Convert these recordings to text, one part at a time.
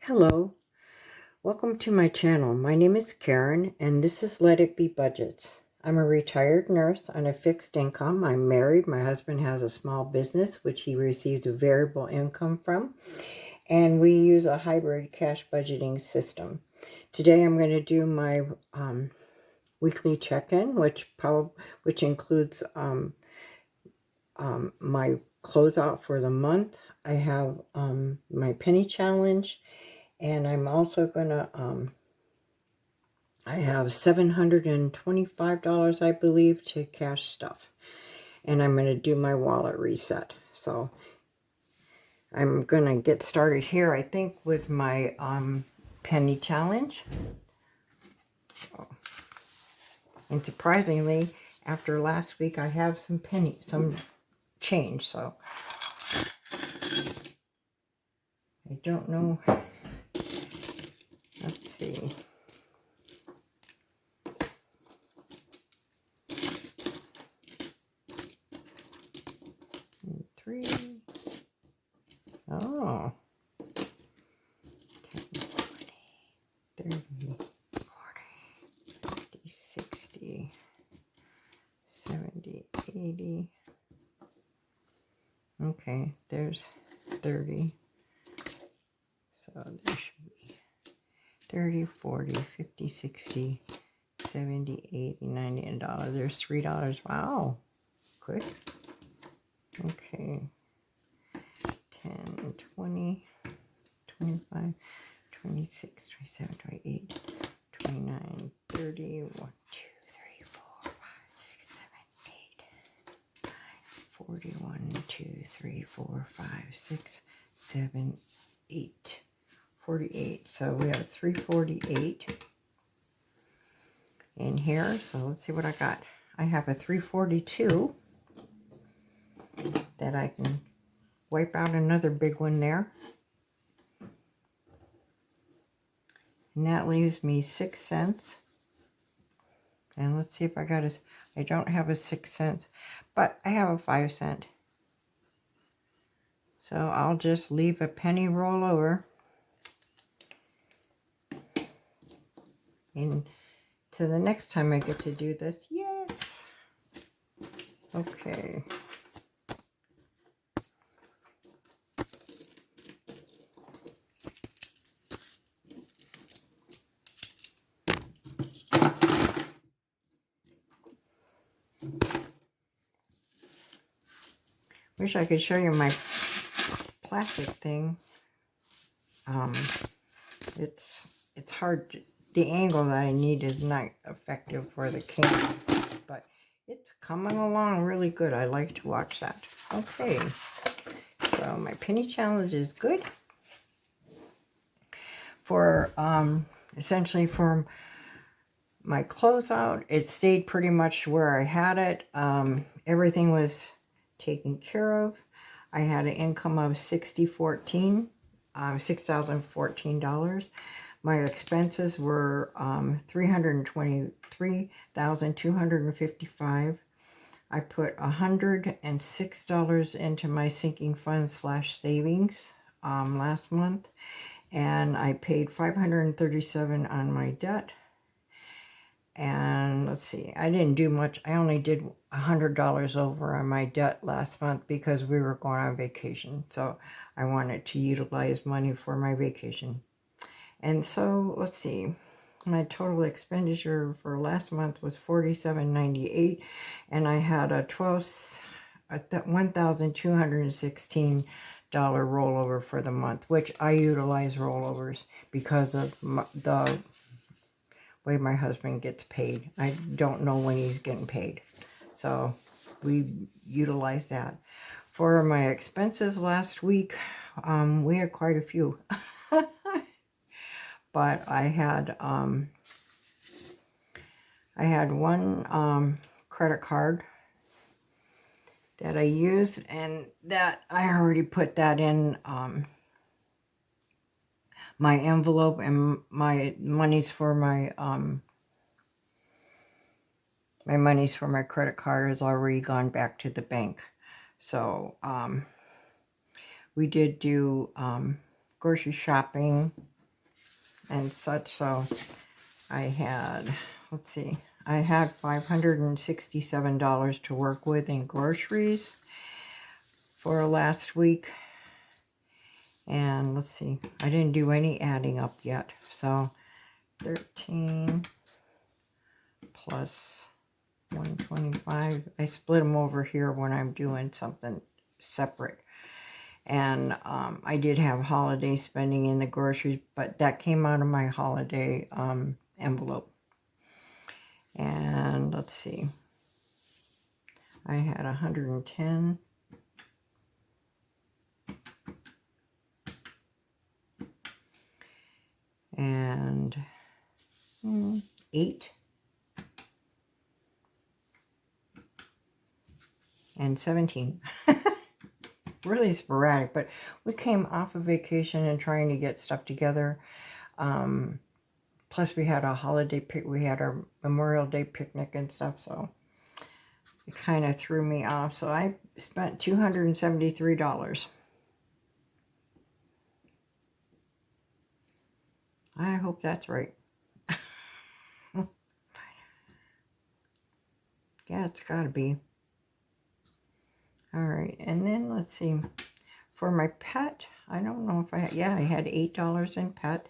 Hello, welcome to my channel. My name is Karen and this is Let It Be Budgets. I'm a retired nurse on a fixed income. I'm married. My husband has a small business which he receives a variable income from, and we use a hybrid cash budgeting system. Today I'm going to do my weekly check-in, which includes my closeout for the month. I have my penny challenge. And I'm also gonna, I have $725, I believe, to cash stuff. And I'm gonna do my wallet reset. So I'm gonna get started here, I think, with my penny challenge. And surprisingly, after last week, I have some change. So I don't know. Let's see. Three. Oh. 10, 20, 30, 40, 50, 60, 70, 80. Okay, there's 30. So there should be 30, 40, 50, 60, 70, 80, 90, and $1. There's $3. Wow. Good. Okay. 10, 20, 25, 26, 27, 28, 29, 30, 1, 2, 3, 4, 5, 6, 7, 8, 9, 40, 1, 2, 3, 4, 5, 6, 7, 8. 48. So we have 348 in here. So let's see what I got. I have a 342 that I can wipe out another big one there. And that leaves me 6 cents. And let's see if I got I don't have a 6 cents, but I have a 5 cent. So I'll just leave a penny roll over. And to the next time I get to do this, yes. Okay. Wish I could show you my plastic thing. It's hard. The angle that I need is not effective for the camera, but it's coming along really good. I like to watch that. Okay, so my penny challenge is good for essentially for my closeout. It stayed pretty much where I had it. Everything was taken care of. I had an income of $6,014. My expenses were $323,255. I put $106 into my sinking fund / savings last month, and I paid $537 on my debt. And let's see, I didn't do much. I only did $100 over on my debt last month because we were going on vacation. So I wanted to utilize money for my vacation. And so let's see, my total expenditure for last month was $47.98, and I had a $1,216 rollover for the month, which I utilize rollovers because of the way my husband gets paid. I don't know when he's getting paid, so we utilize that. For my expenses last week, we had quite a few. But I had one credit card that I used, and that I already put that in my envelope, and my monies for my credit card has already gone back to the bank. So we did do grocery shopping and such. So I had, let's see, I had $567 to work with in groceries for last week. And let's see, I didn't do any adding up yet. So 13 plus 125. I split them over here when I'm doing something separate. And I did have holiday spending in the groceries, but that came out of my holiday envelope. And let's see, I had 110. And 8. And 17. Really sporadic, but we came off of vacation and trying to get stuff together. Plus we had a holiday we had our Memorial Day picnic and stuff, so it kind of threw me off. So I spent $273. I hope that's right. Yeah, it's got to be. All right, and then let's see. For my pet, I don't know if I had, yeah, I had $8 in pet.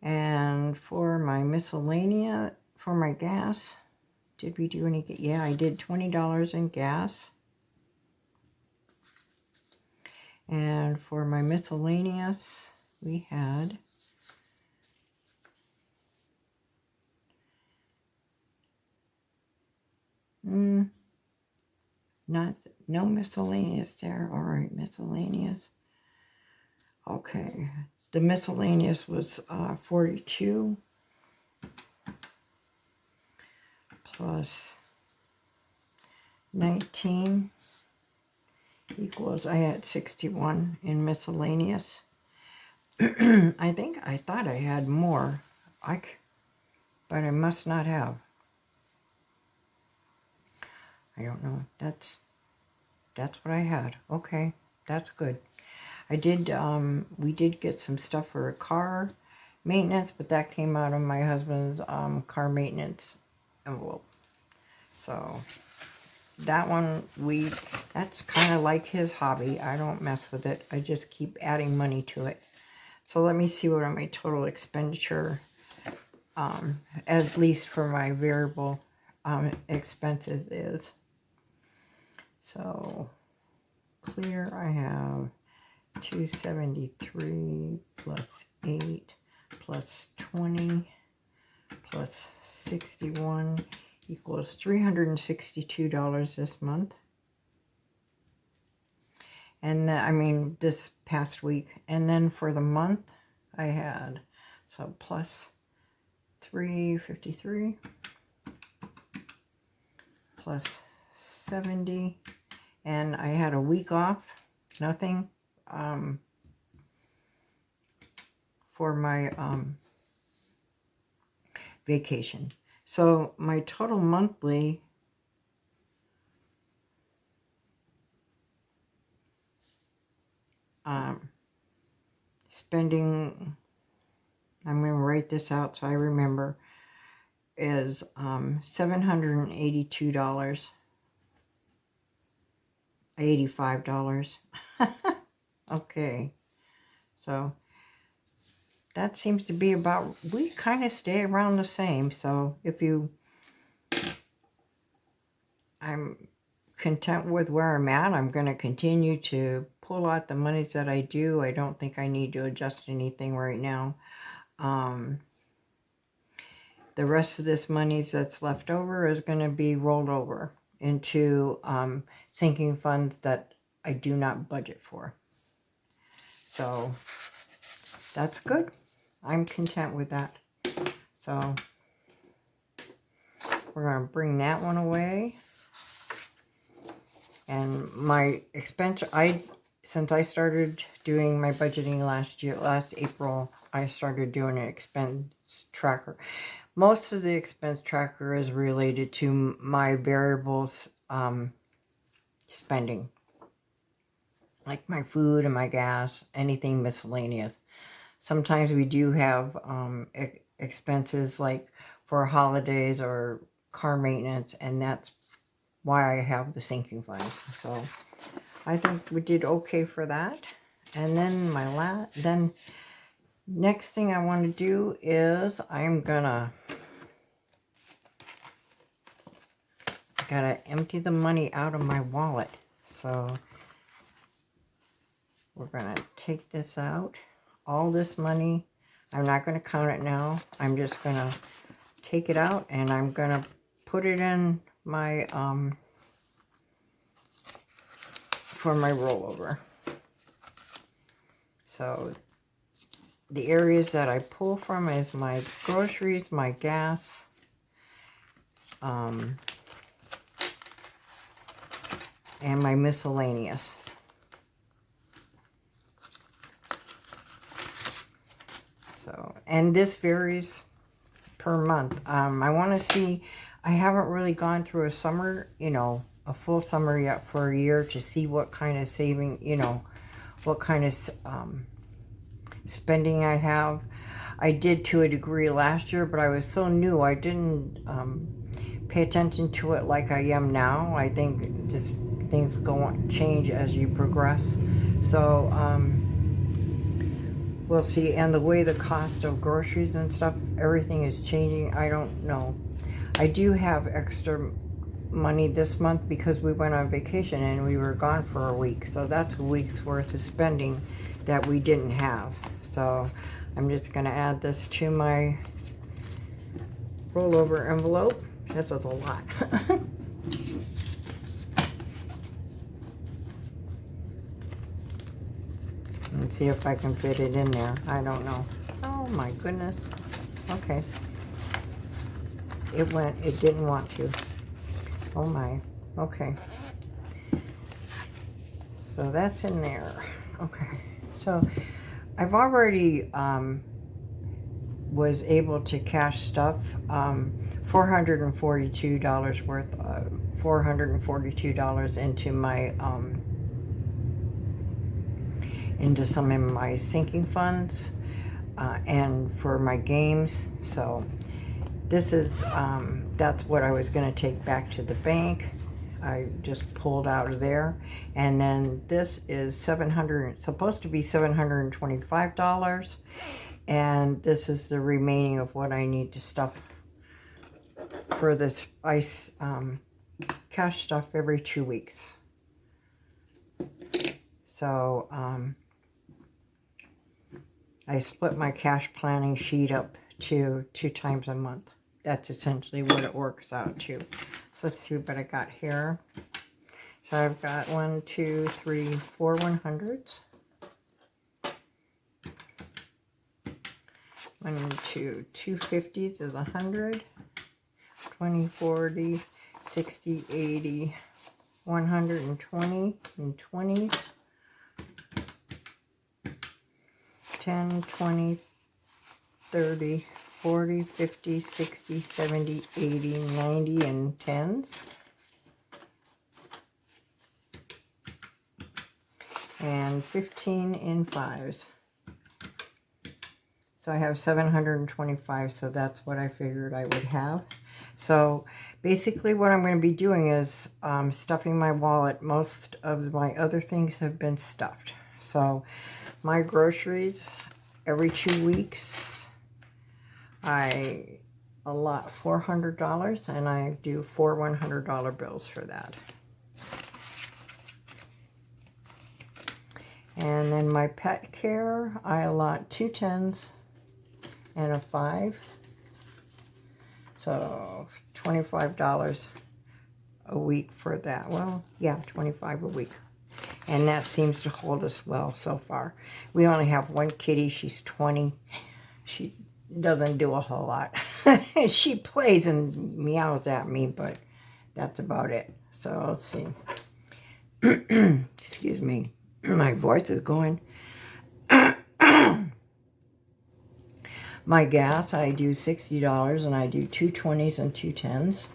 And for my miscellaneous, for my gas, did we do any? Yeah, I did $20 in gas. And for my miscellaneous, we had no miscellaneous there. All right, miscellaneous. Okay, the miscellaneous was 42 plus 19 equals, I had 61 in miscellaneous. I thought I had more, but I must not have. I don't know. That's what I had. Okay, that's good. I did, we did get some stuff for a car maintenance, but that came out of my husband's car maintenance envelope. So that one, that's kind of like his hobby. I don't mess with it. I just keep adding money to it. So let me see what my total expenditure, at least for my variable expenses is. So clear, I have 273 plus 8 plus 20 plus 61 equals $362 this month. And I mean this past week. And then for the month I had, so plus 353 plus 70, and I had a week off, nothing for my vacation. So my total monthly spending, I'm going to write this out so I remember, is $782, $85. Okay, so that seems to be about, we kind of stay around the same. So if I'm content with where I'm at, I'm going to continue to pull out the monies that I do. I don't think I need to adjust anything right now. The rest of this monies that's left over is going to be rolled over into sinking funds that I do not budget for. So that's good. I'm content with that. So we're going to bring that one away. And my expense, since I started doing my budgeting last April, I started doing an expense tracker. Most of the expense tracker is related to my variables spending, like my food and my gas, anything miscellaneous. sometimes we do have expenses like for holidays or car maintenance, and that's why I have the sinking funds. So I think we did okay for that. And then then next thing I want to do is I'm gotta empty the money out of my wallet. So we're gonna take this out, all this money. I'm not gonna count it now. I'm just gonna take it out and I'm gonna put it in my for my rollover. So the areas that I pull from is my groceries, my gas, and my miscellaneous. So, and this varies per month. I want to see, I haven't really gone through a summer, you know, a full summer yet for a year to see what kind of saving, you know, what kind of spending I have. I did to a degree last year, but I was so new, I didn't pay attention to it like I am now. I think just things change as you progress. So we'll see. And the way the cost of groceries and stuff, everything is changing. I don't know. I do have extra money this month because we went on vacation and we were gone for a week. So that's a week's worth of spending that we didn't have. So I'm just going to add this to my rollover envelope. This is a lot. Let's see if I can fit it in there. I don't know. Oh my goodness. Okay. It didn't want to. Oh my. Okay. So that's in there. Okay. So I've already was able to cash stuff, $442 worth, $442 into my, into some of my sinking funds, and for my games. So this is, that's what I was going to take back to the bank. I just pulled out of there. And then this is supposed to be $725. And this is the remaining of what I need to stuff for this ice, cash stuff every 2 weeks. So, I split my cash planning sheet up to 2 times a month. That's essentially what it works out to. So let's see what I got here. So I've got 1, 2, 3, 4 100s. 1, 2, 250s is 100. 20, 40, 60, 80, 120 and 20s. 10, 20, 30, 40, 50, 60, 70, 80, 90, and 10s. And 15 in 5s. So I have 725, so that's what I figured I would have. So basically what I'm going to be doing is stuffing my wallet. Most of my other things have been stuffed. So my groceries, every 2 weeks, I allot $400, and I do 4 $100 bills for that. And then my pet care, I allot 2 10s and a 5. So $25 a week for that. Well, yeah, 25 a week. And that seems to hold us well so far. We only have one kitty. She's 20. She doesn't do a whole lot. She plays and meows at me, but that's about it. So let's see. Excuse me. My voice is going. My gas, I do $60, and I do 2 20s and 2 10s.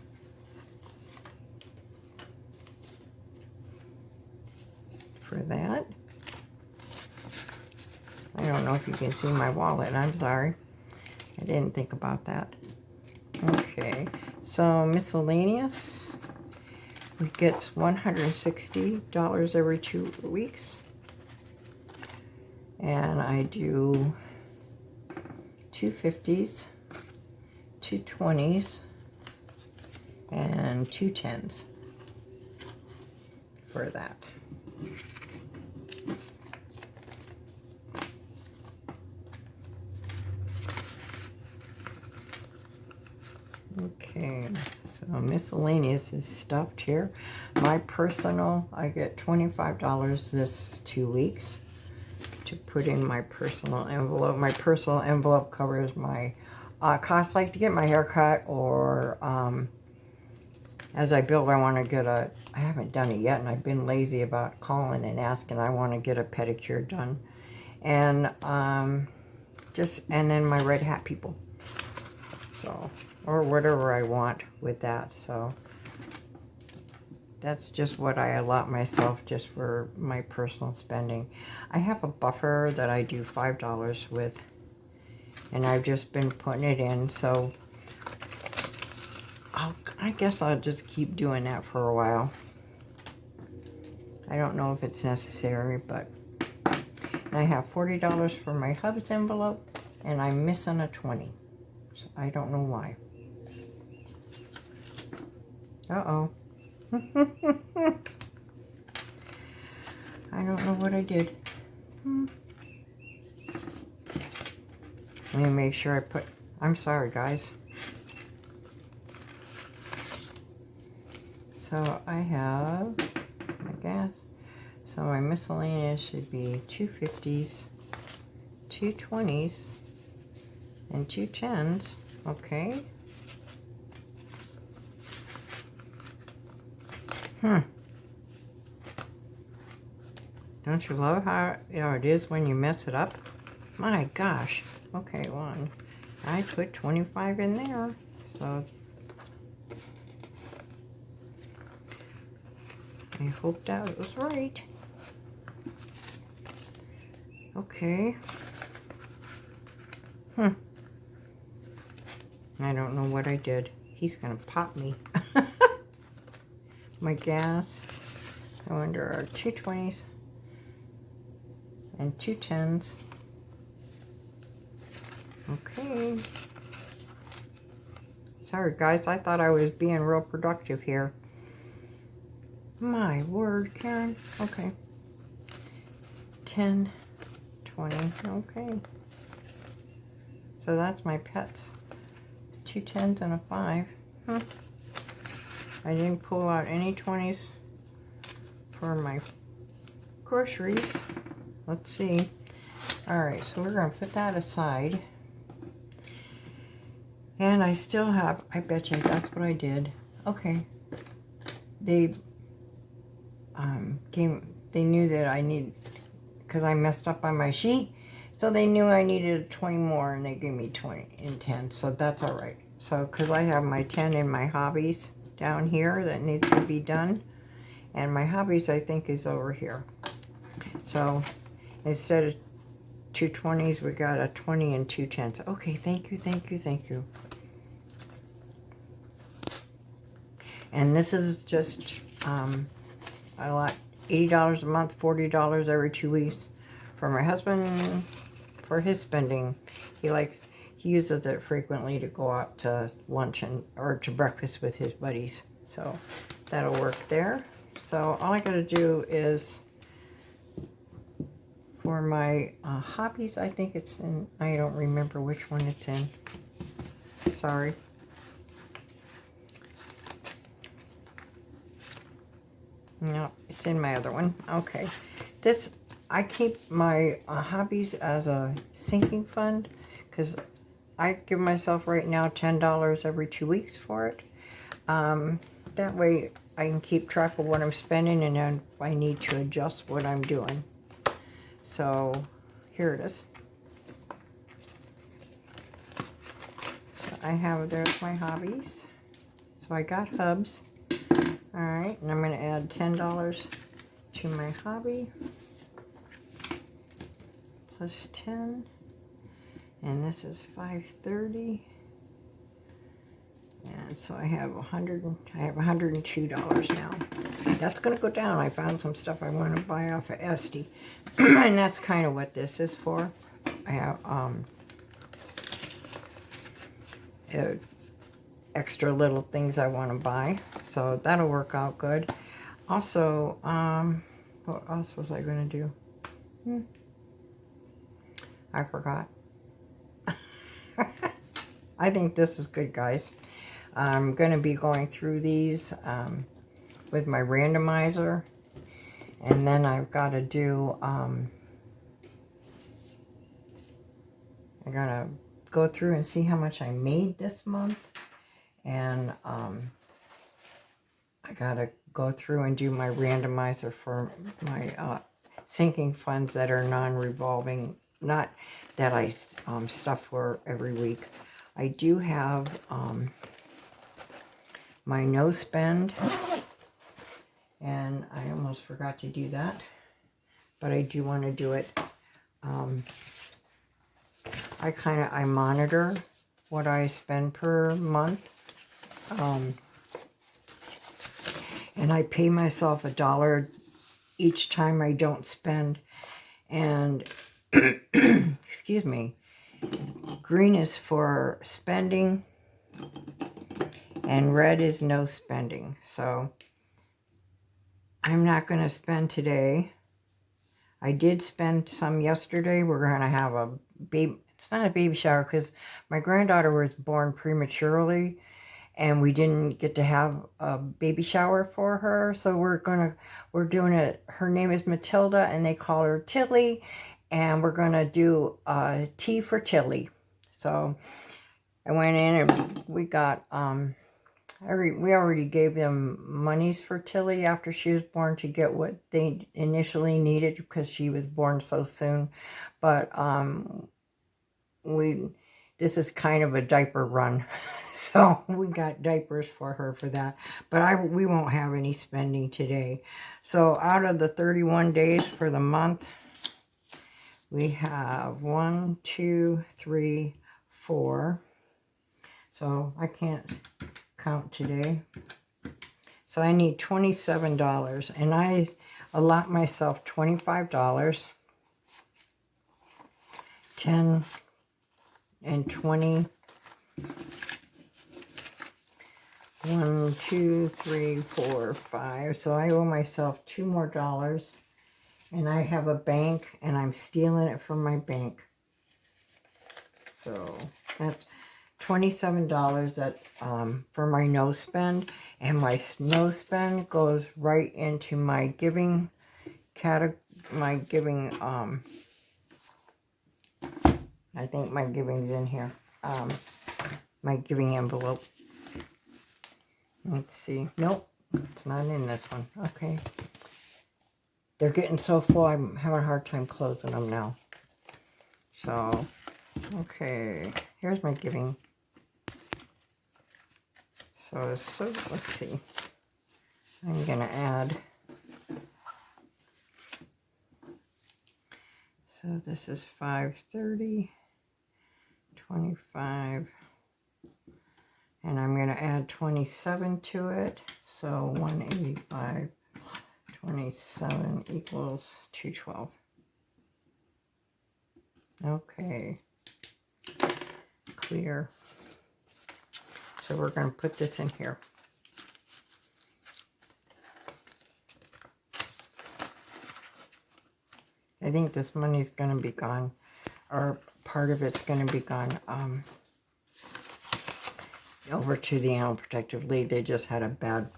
For that. I I don't know if you can see my wallet. I'm sorry. I didn't think about that. Okay, so miscellaneous. We get $160 every 2 weeks. And I do 2 50s, 2 20s, and 2 10s for that. Okay, so miscellaneous is stuffed here. My personal, I get $25 this 2 weeks to put in my personal envelope. My personal envelope covers my costs, like to get my hair cut, or as I build, I want to get I haven't done it yet, and I've been lazy about calling and asking. I want to get a pedicure done. And and then my red hat people. So, or whatever I want with that. So that's just what I allot myself just for my personal spending. I have a buffer that I do $5 with, and I've just been putting it in. So I guess I'll just keep doing that for a while. I don't know if it's necessary, but I have $40 for my hub's envelope, and I'm missing a 20. So I don't know why. Uh-oh. I don't know what I did. Let me make sure I put... I'm sorry, guys. So I have my gas. So my miscellaneous should be 2 50s, 2 20s, and 2 10s. Okay. Don't you love how it is when you mess it up? My gosh. Okay, one. I put 25 in there. So I hope that was right. Okay. I don't know what I did. He's gonna pop me. My gas. I wonder are 2 20s and 2 10s. Okay. Sorry guys, I thought I was being real productive here. My word, Karen. Okay. 10, 20. Okay. So that's my pets. 2 10s and a 5. I didn't pull out any 20s for my groceries. Let's see. Alright, so we're going to put that aside. And I still have, I bet you that's what I did. Okay. They knew that I need, because I messed up on my sheet, so they knew I needed 20 more, and they gave me 20 and 10, so that's all right. So, because I have my 10 in my hobbies down here that needs to be done, and my hobbies I think is over here. So instead of 2 20s, we got a 20 and 2 10s. Okay, thank you, thank you, thank you. And this is just a lot, $80 a month, $40 every 2 weeks for my husband for his spending. He uses it frequently to go out to lunch or to breakfast with his buddies. So that'll work there. So all I gotta do is for my hobbies, I think it's in, I don't remember which one it's in. Sorry. No, it's in my other one. Okay. This, I keep my hobbies as a sinking fund because I give myself right now $10 every 2 weeks for it. That way I can keep track of what I'm spending, and then if I need to adjust what I'm doing. So here it is. So I have, there's my hobbies. So I got hubs. All right, and I'm going to add $10 to my hobby. plus 10. And this is 530. And so I have $102 now. That's going to go down. I found some stuff I want to buy off of Etsy. And that's kind of what this is for. I have extra little things I want to buy. So that'll work out good. Also, what else was I going to do? I forgot. I think this is good, guys. I'm going to be going through these with my randomizer. And then I've got to do, I got to go through and see how much I made this month. And I got to go through and do my randomizer for my sinking funds that are non-revolving, not that I stuff for every week. I do have my no spend, and I almost forgot to do that, but I do want to do it. I monitor what I spend per month, and I pay myself $1 each time I don't spend. And excuse me, green is for spending and red is no spending. So I'm not going to spend today. I did spend some yesterday. We're going to have a baby. It's not a baby shower because my granddaughter was born prematurely and we didn't get to have a baby shower for her. So we're doing it. Her name is Matilda and they call her Tilly. And we're going to do a tea for Tilly. So I went in and we got, we already gave them monies for Tilly after she was born to get what they initially needed because she was born so soon. But this is kind of a diaper run. So we got diapers for her for that. But we won't have any spending today. So out of the 31 days for the month, we have 1, 2, 3, 4. So I can't count today. So I need $27. And I allot myself $25. 10 and 20. 1, 2, 3, 4, 5. So I owe myself $2 more. And I have a bank, and I'm stealing it from my bank. So that's $27 that for my no spend, and my no spend goes right into my giving category. My giving, I think my giving's in here. My giving envelope. Let's see. Nope, it's not in this one. Okay. They're getting so full, I'm having a hard time closing them now. So, okay, here's my giving. So let's see. I'm going to add. So this is 530, 25, and I'm going to add 27 to it. So 185. 27 equals 212. Okay. Clear. So we're going to put this in here. I think this money is going to be gone, or part of it's going to be gone over to the Animal Protective League. They just had a bad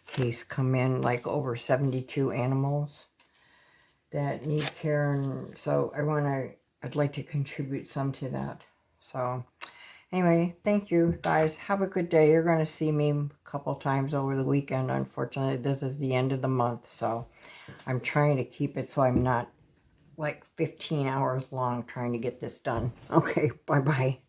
case come in, like over 72 animals that need care, and so I'd like to contribute some to that. So anyway, thank you guys. Have a good day. You're going to see me a couple times over the weekend. Unfortunately, this is the end of the month, so I'm trying to keep it so I'm not like 15 hours long trying to get this done. Okay, bye-bye.